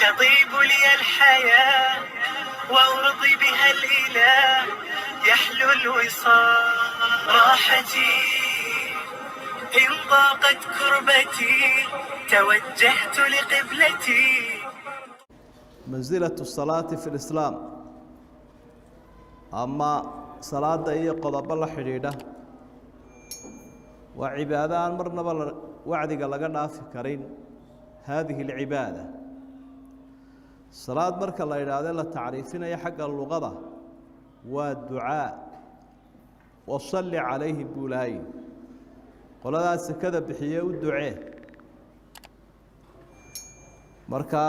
تطيب لي الحياة وأرضي بها الإله يحلو الوصال راحتي إن ضاقت كربتي توجهت لقبلتي. منزلة الصلاة في الإسلام أما صلاة هي قضاء الله حديدة وعبادة مرنا وعدك لقنا في كرين هذه العبادة صلاة مرك الله إرادة لا تعريفنا يا حق اللغة والدعاء وصلي عليه بولاي قل هذا سكذا بحيه والدعاء مركا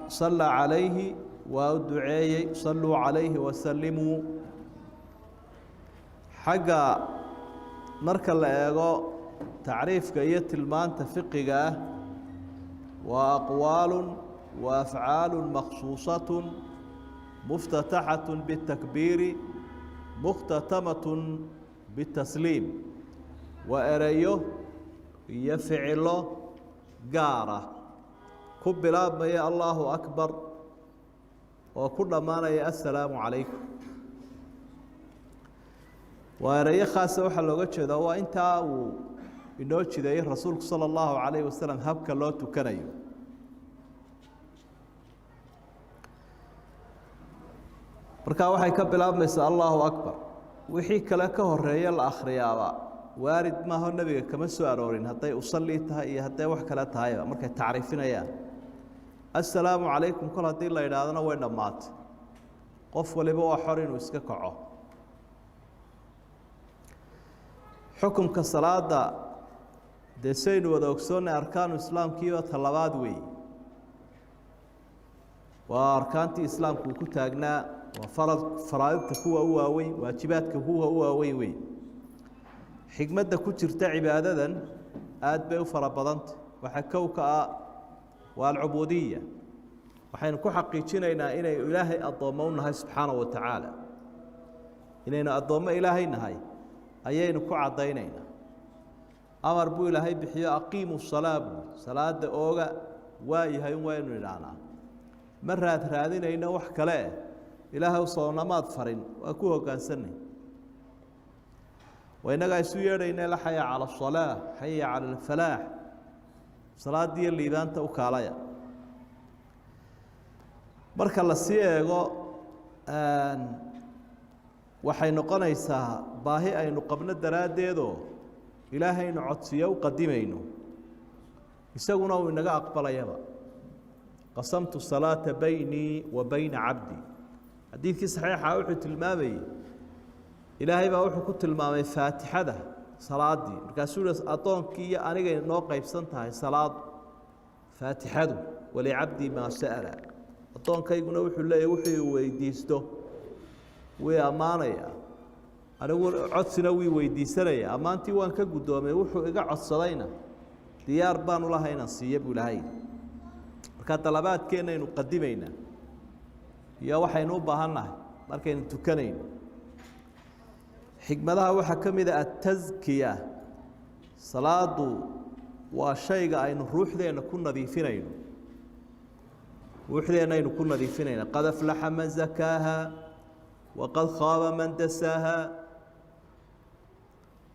صلى عليه والدعاء صلوا عليه وسلموا حق مركا لا تعريف كيت المان تفقه وأقوال وأفعال مخصوصة مفتتحة بالتكبير مختتمة بالتسليم وأريه يفعل قارة قبلا ما الله أكبر وكل ما نيا السلام عليكم وأريه خاصة وحلوقة شذا وإنت inoo jideeyay rasuulku sala allahu calayhi wasalam habka loo tukanayo markaa waxay ka bilaabmaysaa allahu akbar wixii kale ka horeeya la akhriyaaba waarid maaho nebiga kama soo aroorin hadday usallii tahay iyo hadday wax kale tahayba markay tacriifinayaan assalaamu calaykum kol haddii la yidhaahdana way dhammaatay qof waliba waa xor inuu iska kaco xukunka salaada dee saynu wada ogsoonnay arkaanu islaamkiiba talabaad weeye waa arkaantii islaamku uu ku taagnaa waa faraa'idta kuwa u waaweyn waajibaadka kuwa u waaweyn wey xigmadda ku jirta cibaadadan aad bay u fara badanta waxaa kow ka ah waa alcubuudiya waxaynu ku xaqiijinaynaa inaynu ilaahay addoommo u nahay subxaana wa tacaala inaynu addoommo ilaahay nahay ayaynu ku caddaynaynaa amar buu ilaahay bixiyo aqiimu salaa buu salaada ooga waa yahay waynu idhaahnaa ma raadinayno wax kale ilaahay soonamaad farin waa ku hoggaansanay waynaga isu yeedhaynay la xaya cala salaa xaya cala alfalaax salaadii liibaanta u kaalaya marka la sii eego waxay noqonaysaa baahi aynu qabno daraaddeedoo ilaahaynu codsiyo u qadimayno isaguna uu inaga aqbalayaba qasamtu salaata baynii wa bayna cabdii xadiidkii saxiixa wuxuu tilmaamayey ilaahay baa wuxuu ku tilmaamay faatixada salaadii markaasuu yihi addoonkii iyo anigay noo qaybsan tahay salaad faatixadu walicabdii maa sa'ala addoonkayguna wuxuu leeyahy wuxuu weydiisto way ammaanayaa anigu codsina wii weydiisanaya ammaantii waan ka guddoomay wuxuu iga codsadayna diyaar baanu lahay inaan siiyo buu ilahay markaa dalabaadkeennaynu qadimaynaa iyo waxaynu u baahannahay markaynu tukanayno xigmadaha waxaa ka mid a ataskiya salaadu waa shayga aynu ruuxdeenna ku nadiifinayno ruuxdeennaynu ku nadiifinayna qad aflaxa man zakaaha waqad khaaba man dasaaha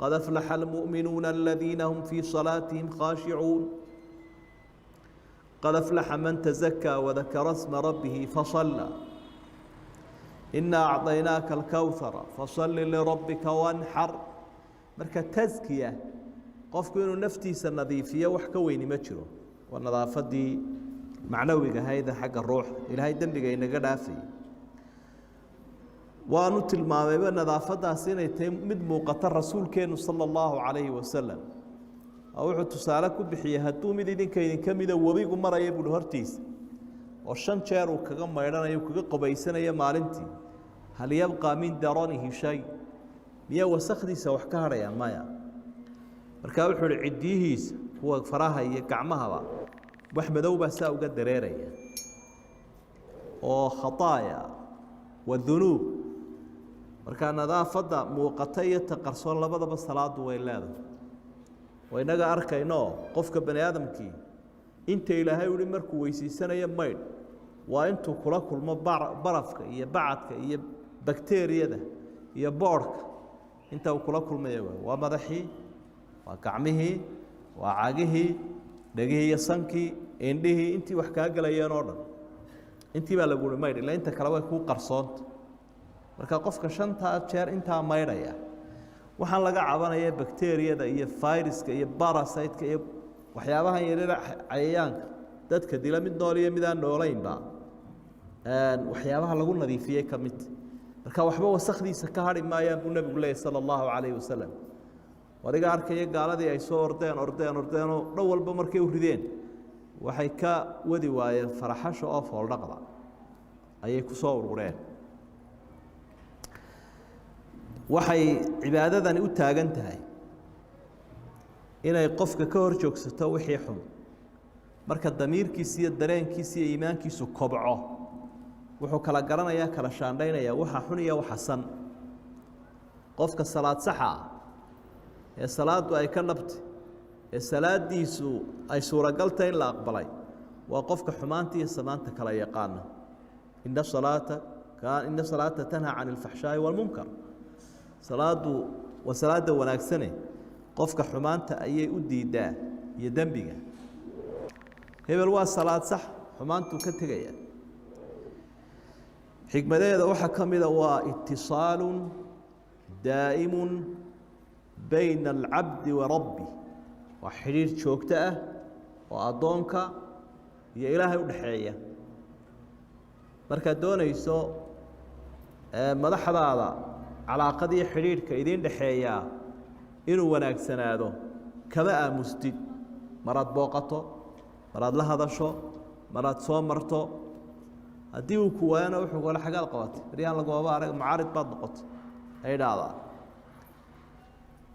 قد أفلح المؤمنون الذين هم في صلاتهم خاشعون قد أفلح من تزكى وذكر اسم ربه فصلى إنا أعطيناك الكوثر فصل لربك وانحر مركا تزكية قفك إنه نفتيس النظيفية وحكوين مجره والنظافة دي معنوية هيدا حق الروح إلى هاي دنبقى إنه قدافي waanu tilmaamayba nadaafadaas inay tahay mid muuqata rasuulkeenu sala allahu calayhi wasalam oo wuxuu tusaale ku bixiyey hadduu mid idinka mida webigu maraya buuhi hortiisa oo 5 jeer uu kaga maydhanayo kaga qobaysanayo maalintii hal yabqaa min daranihi shay miya wasakdiisa wax ka harayaan maya markaa wuxuu yihi ciddiyihiisa kuwa faraha iyo gacmahaba wax madow baa saa uga dareeraya oo khataaya wadunuub markaa nadaafadda muuqata iyo taqarsoon labadaba salaadu way leedahay waynaga arkayno qofka bani aadamkii inta ilaahay uu markuu weysiisanayo maydh waa intuu kula kulmo barafka iyo bacadka iyo bakteeriyada iyo boodhka inta uu kula kulmaya waa madaxii waa gacmihii waa cagihii dhegihii iyo sankii indhihii intii wax kaa galayeen oo dhan intii baa lagu maydh ilaa inta kale way kuu qarsoonta marka qofka shantaa jeer intaa maydhaya waxaan laga cabanaya bakteeriyada iyo viruska iyo parasite-ka iyo waxyaabahan yaryar cayayaanka dadka dila mid nool iyo mid aan noolaynba waxyaabaha lagu nadiifiyey ka mid marka waxba wasakdiisa ka hadhi maayaan buu nebigu leeyahy sala allahu calayhi wasalam adiga arkaya gaaladii ay soo ordeenoo dhan walba markay u rideen waxay ka wadi waayeen faraxasha oo fooldhaqda ayay ku soo urureen waxay cibaadadani u taagan tahay inay qofka ka hor joogsato wixii xun marka damiirkiisa iyo dareenkiisa iyo iimaankiisu kobco wuxuu kala garanayaa kala shaandhaynayaa waxa xun iyo waxa san qofka salaad saxa ah ee salaadu ay ka dhabtay ee salaadiisu ay suuragaltahay in la aqbalay waa qofka xumaanta iyo samaanta kala yaqaana inna salaata tanhaa can ilfaxshaa'i waalmunkar salaadu waa salaada wanaagsane qofka xumaanta ayay u diidaa iyo dembiga hebel waa salaad sax xumaantuu ka tegaya xikmadeeda waxaa ka mida waa itisaalu daa'imu bayna alcabdi wa rabbi waa xidhiir joogto ah oo addoonka iyo ilaahay u dhexeeya markaad doonayso madaxdaada calaaqadiiyo xidhiidhka idiin dhexeeyaa inuu wanaagsanaado kama aamustid maraad booqato maraad la hadasho maraad soo marto haddii uu ku waayana wuxuu kale xagaad qabatay baryaan lagooba arag mucaarid baad noqotay ay dhahdaa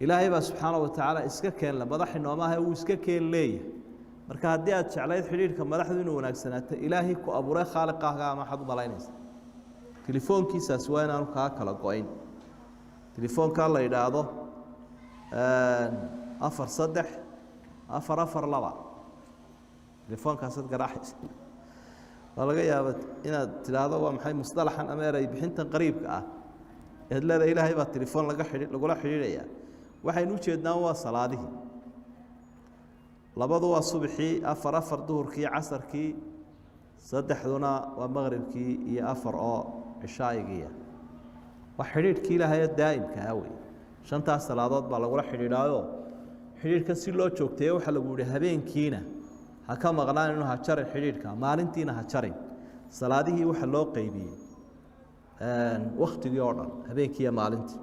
ilaahay baa subxaana wa tacaala iska keenla madaxi noomaaha wuu iska keen leeyahay marka haddii aad jeclayd xidhiidhka madaxdu inuu wanaagsanaato ilaahay ku abuuray khaaliqaaga ama waxaad u malaynaysa telefoonkiisaas waa inaanu kaa kala go-ayn telefoonkaa la yidhaahdo 432 telefonkaasaad garaaxaysa waa laga yaaba inaad tidhaahdo waa maxay musطalaxan ama eray bixintan qariibka ah eed leeda ilaahay baa telefoon lagula xidhiidhaya waxaynu ujeednaa waa salaadihii labadu waa subxii 4 duhurkii casarkii saddexduna waa maqribkii iyo 4 oo cishaayigiiya waa xidhiidhkii ilaahay daa'imka ah wey shantaas salaadood baa lagula xidhiidhaayo xidhiidhka si loo joogteeyo waxaa lagu yihi habeenkiina ha ka maqnaan inuu ha jarin xidhiidhka maalintiina ha jarin salaadihii waxa loo qeybiyey waktigii oo dhan habeenkii iyo maalintii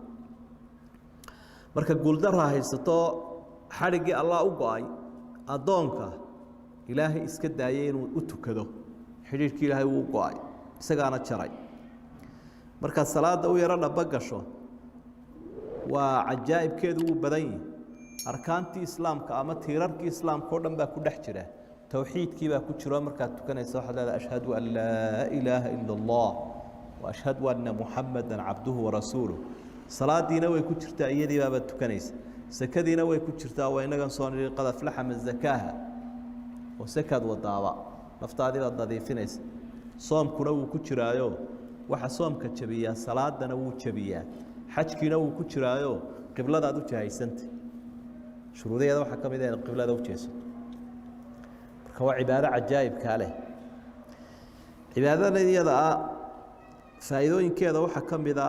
marka guuldara haysato xadhiggii allah u go-ay addoonka ilaahay iska daayay inuu u tukado xidhiidhkii ilaahay wuu go-ay isagaana jaray markaad salaada u yaro dhaba gasho waa cajaa'ibkeedu wuu badan yihi arkaantii islaamka ama tiirarkii islaamka oo dhan baa ku dhex jira towxiidkii baa ku jiro markaad tukanaysa waxaad leedahay ashhadu an laa ilaaha ila allah wa ashhadu anna muxamadan cabduhu warasuuluh salaadiina way ku jirtaa iyadii baabaad tukanaysa sakadiina way ku jirtaa waa inagan soo nidhi qad aflaxa man zakaaha oo sakaad wadaaba naftaadii baad nadiifinaysa soomkuna wuu ku jiraayo waxa soomka jabiyaa salaadana wuu jabiyaa xajkiina wuu ku jiraayo qibladaad u jahaysantay shuruudaheeda waxaa ka mid ah in qiblada u jeesato marka waa cibaado cajaa'ibkaa leh cibaadada iyada ah faa'iidooyinkeeda waxaa ka mid a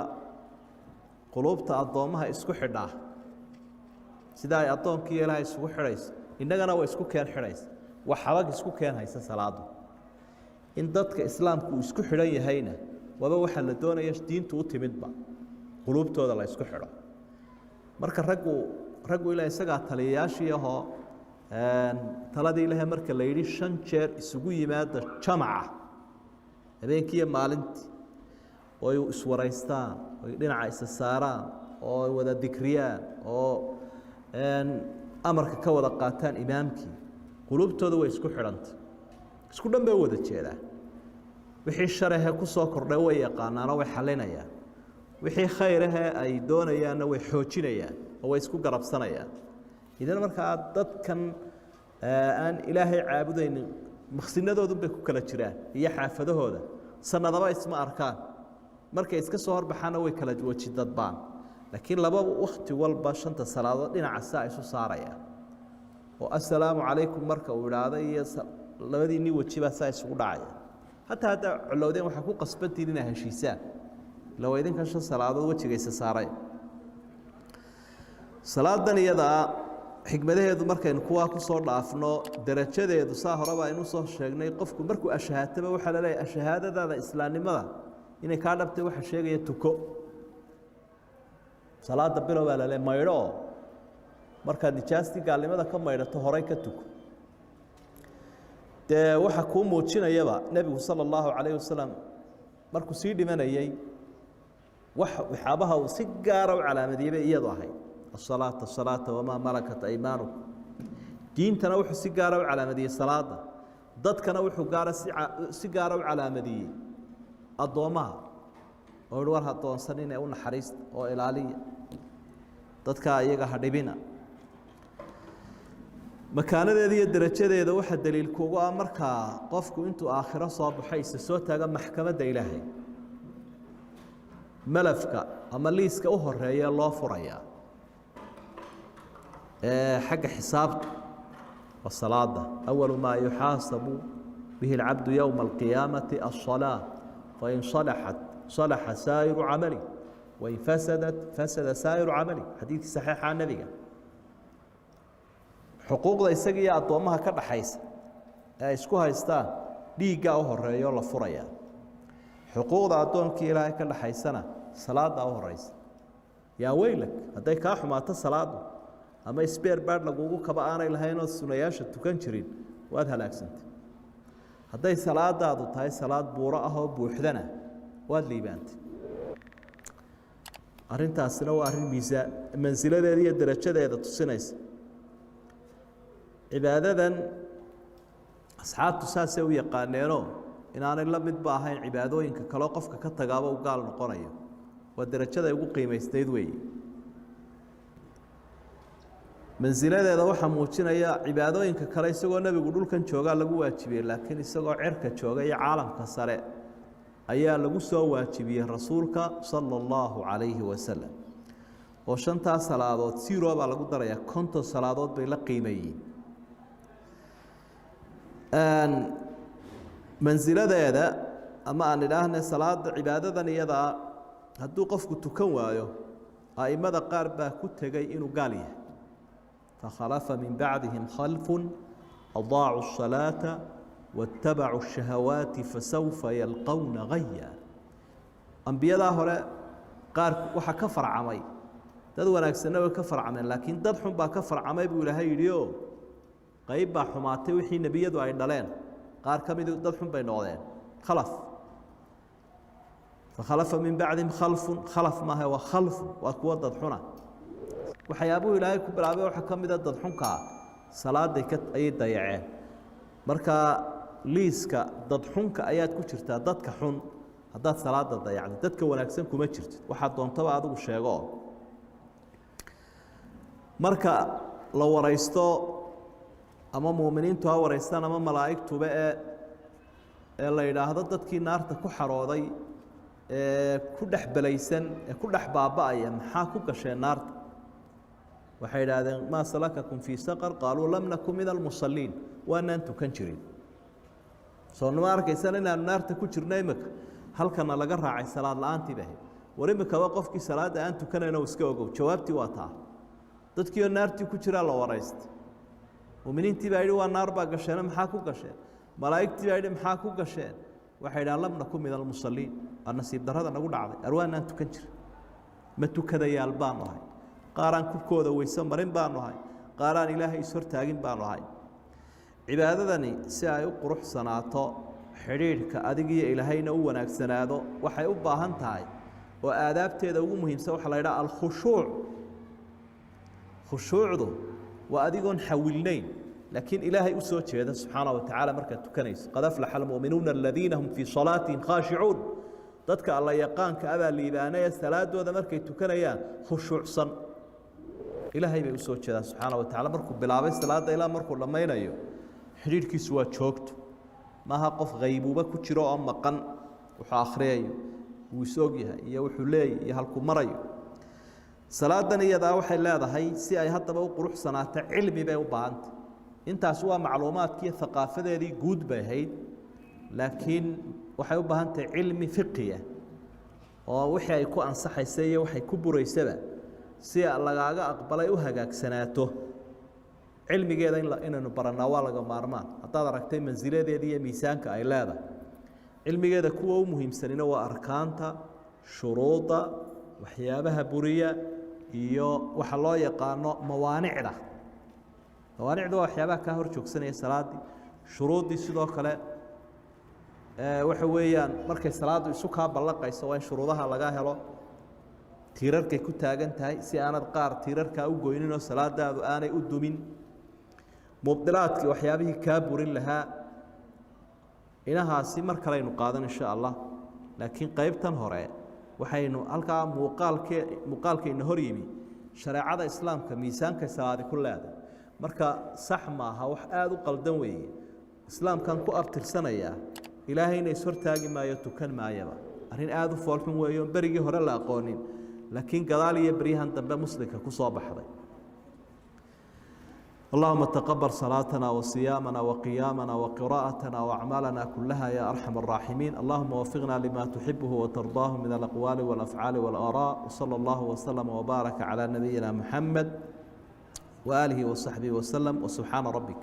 quluubta addoommaha isku xidhaa sida ay addoonkii ilaahay isugu xidhayso innagana waa isku keen xidhaysa waa xabag isku keen haysa salaadu in dadka islaamku uu isku xidhan yahayna waaba waxaa la doonaya diintu u timidba quluubtooda la isku xidho marka raggu ilaa isagaa taliyayaashii ahoo taladii ilaahay marka la yidhi 5 jeer isugu yimaada jamaca habeenkii iyo maalintii oo ay iswaraystaan oo ay dhinaca isa saaraan oo ay wada dikriyaan oo amarka ka wada qaataan imaamkii quluubtooda way isku xidhantay isku dhan bay wada jeedaan wixii sharahe ku soo kordhay way yaqaanaanoo way xalinayaan wixii khayrahe ay doonayaanna way xoojinayaan oo way isku garabsanayaan idan markaa dadkan aan ilaahay caabudaynin maqsinadoodun bay ku kala jiraan iyo xaafadahooda sanadaba isma arkaan markay iska soo horbaxaana way kala waji dadbaan laakiin laba waqti walba shanta salaadood dhinaca saa isu saaraya oo assalaamu calaykum marka uu idhaahdo iyo labadii nin waji baa saa isugu dhacaya hataa hadda culowdeen waxaa ku qasbantiin inaa heshiisaan lawa idinkan shan salaadood wejigaysa saaray salaadan iyadaa xigmadaheedu markaynu kuwaa ku soo dhaafno darajadeedu saa horeba aynu soo sheegnay qofku markuu ashahaataba waxaa la leeyahay ashahaadadaada islaamnimada inay kaa dhabtay waxa sheegaya tuko salaada bilow baa la leeyahay maydho markaad nijaastii gaalnimada ka maydhato horay ka tuko dee waxa kuu muujinayaba nebigu sala allahu calayh wasalam markuu sii dhimanayey waxyaabaha uu si gaara u calaamadiyey bay iyadu ahayd الصلاة الصلاة وما ملكت أيمانكم دينتنا وحو سيجارة وعلامدية صلاة ضدكنا وحو سيجارة وعلامدية الضوماء وروارها الضوانسانين يقولنا حريص وإلالية ضدك أيها حربنا مكانة ذي الدرجة ذي واحد دليل كوغا مركا قفكو انتو آخرة صاب حيث سوتها محكمة إلهي ملفك أما ليسك أهر هي الله فريا حق حساب والصلاة أول ما يحاسب به العبد يوم القيامة الصلاة فإن صلحت صلح سائر عملي وإن فسدت فسد سائر عملي حديث صحيح عن النبي حقوق السجية أطومها كذا حيس إسكوها يستا ليجا أهر يلا فريا حقوق أطوم كيلا كذا حيسنا صلاة أهر رئيس يا ويلك هذا كاح ما تصلاة ama spear bad lagugu kaba aanay lahayn oo sunayaasha tukan jirin waad halaagsantay haday salaadaadu tahay salaad buuro ah oo buuxdana waad liibaantay arintaasina waa arin miisaan mansiladeeda iyo darajadeeda tusinaysa cibaadadan asxaabtu saasay u yaqaaneeno inaanay la mid baahayn cibaadooyinka kale qofka ka tagaaba u gaal noqonayo waa darajada ugu qiimaysnayd weeye mansiladeeda waxaa muujinaya cibaadooyinka kale isagoo nebigu dhulkan joogaa lagu waajibiyey laakiin isagoo cerka jooga iyo caalamka sare ayaa lagu soo waajibiyey rasuulka sala allahu calayhi wasalam oo shantaas salaadood siroo baa lagu darayaa konton salaadood bay la qiimeeyeen mansiladeeda ama aan idhaahne salaada cibaadadan iyadaa hadduu qofku tukan waayo a'immada qaar baa ku tegey inuu gaal yahay فخلف من بعدهم خلف أضاعوا الصلاة واتبعوا الشهوات فسوف يلقون غيا أنبياء هؤلاء قال وحا كفر عمي دad wanaagsanna way ka farcameen laakiin dad xun baa ka farcamay buu ilaahay yidhi oo qayb baa xumaatay wixii nebiyadu ay dhaleen qaar ka mid dad xun bay noqdeen khalaf فخلف من بعدهم خلف ما هو خلف وأكوا dad xuna waxyaabuu ilaahay ku bilaabay waxa ka mid ah dad xunka salaaday ka ay dayaceen marka liiska dad xunka ayaad ku jirtaa dadka xun haddaad salaada dayacdo dadka wanaagsan kuma jirtid waxaad doontaba adigu sheego marka la waraysto ama muuminiintu ha waraystaan ama malaa'igtuba ee la yidhaahdo dadkii naarta ku xarooday ku dhex belaysan ku dhex baaba'aya maxaa ku gasheen naarta waxay yidhaahdeen maa salakakum fii saqar qaaluu lam nakun min almusalliin waanaan tukan jirin soo nima arkaysan inaanu naarta ku jirno imika halkana laga raacay salaad la-aantii ba ahayd war imikaba qofkii salaadda aan tukanayno iska ogow jawaabtii waa taa dadkii oo naartii ku jiraa la waraystay muuminiintii baa yidhi waa naar baa gasheen maxaa ku gasheen malaa'igtii baa yidhi maxaa ku gasheen waxay yidhahdeen lam nakun min almusalliin waa nasiib darrada nagu dhacday arwaanaan tukan jirin ma tukadayaal baanu ahay qaaraan kubkooda weyse marin baanu ahay qaaraan ilaahay is hortaagin baanu ahay cibaadadani si ay u quruxsanaato xidhiidhka adigiyo ilaahayna u wanaagsanaado waxay u baahan tahay oo aadaabteeda ugu muhiimsan waxaa la yidhaha alkhushuuc khushuucdu waa adigoon xawilnayn laakiin ilaahay u soo jeeda subxaana wa tacaala markaad tukanayso qad aflaxa almu'minuuna aladiina hum fii salaatihim khaashicuun dadka alla yaqaanka abaa liibaanay ee salaadooda markay tukanayaan khushuucsan ilaahay bay u soo jeedaan subxaana wa tacaala markuu bilaabay salaadda ilaa markuu dhammaynayo xidhiidhkiisu waa joogto maaha qof haybuuba ku jiro oo maqan wuxuu akhriyayo wuu isog yahay iyo wuxuu leeyahay iyo halku marayo salaadan iyada waxay leedahay si ay haddaba u quruxsanaato cilmi bay u baahantay intaas waa macluumaadkii thaqaafadeedii guud bay ahayd laakiin waxay u baahan tahay cilmi fiqiya oo wixii ay ku ansaxaysa iyo waxay ku buraysaba si lagaaga aqbalay u hagaagsanaato cilmigeeda inaynu baranaa waa laga maarmaan haddaad aragtay mansiladeeda iyo miisaanka ay leedahay cilmigeeda kuwa u muhiimsanina waa arkaanta shuruuda waxyaabaha buriya iyo waxa loo yaqaano mawaanicda mawaanicda waa waxyaabaha kaa hor joogsanaya salaadii shuruuddii sidoo kale waxa weeyaan markay salaadu isu kaa ballaqayso waa in shuruudaha laga helo tiirarkay ku taagan tahay si aanad qaar tiirarkaa u goyninoo salaadaadu aanay u dumin mubdilaadkii waxyaabihii kaa burin lahaa inahaasi mar kalaynu qaadan insha allah laakiin qaybtan hore waxaynu halkaa muuqaalkayna hor yimi shareecada islaamka miisaankay salaadi ku leedahay marka sax maaha wax aada u qaldan weeye islaamkan ku abtirsanayaa ilaahayna ishortaagi maayo tukan maayaba arrin aada u foolxun weeyo berigii hore la aqoonin laakiin gadaal iyo beryahan dambe muslimka ku soo baxday اللهم تقبل صلاتنا وصيامنا وقيامنا وقراءتنا وأعمالنا كلها يا أرحم الراحمين اللهم وفقنا لما تحبه وترضاه من الأقوال والأفعال والآراء وصلى الله وسلم وبارك على نبينا محمد وآله وصحبه وسلم وسبحان ربك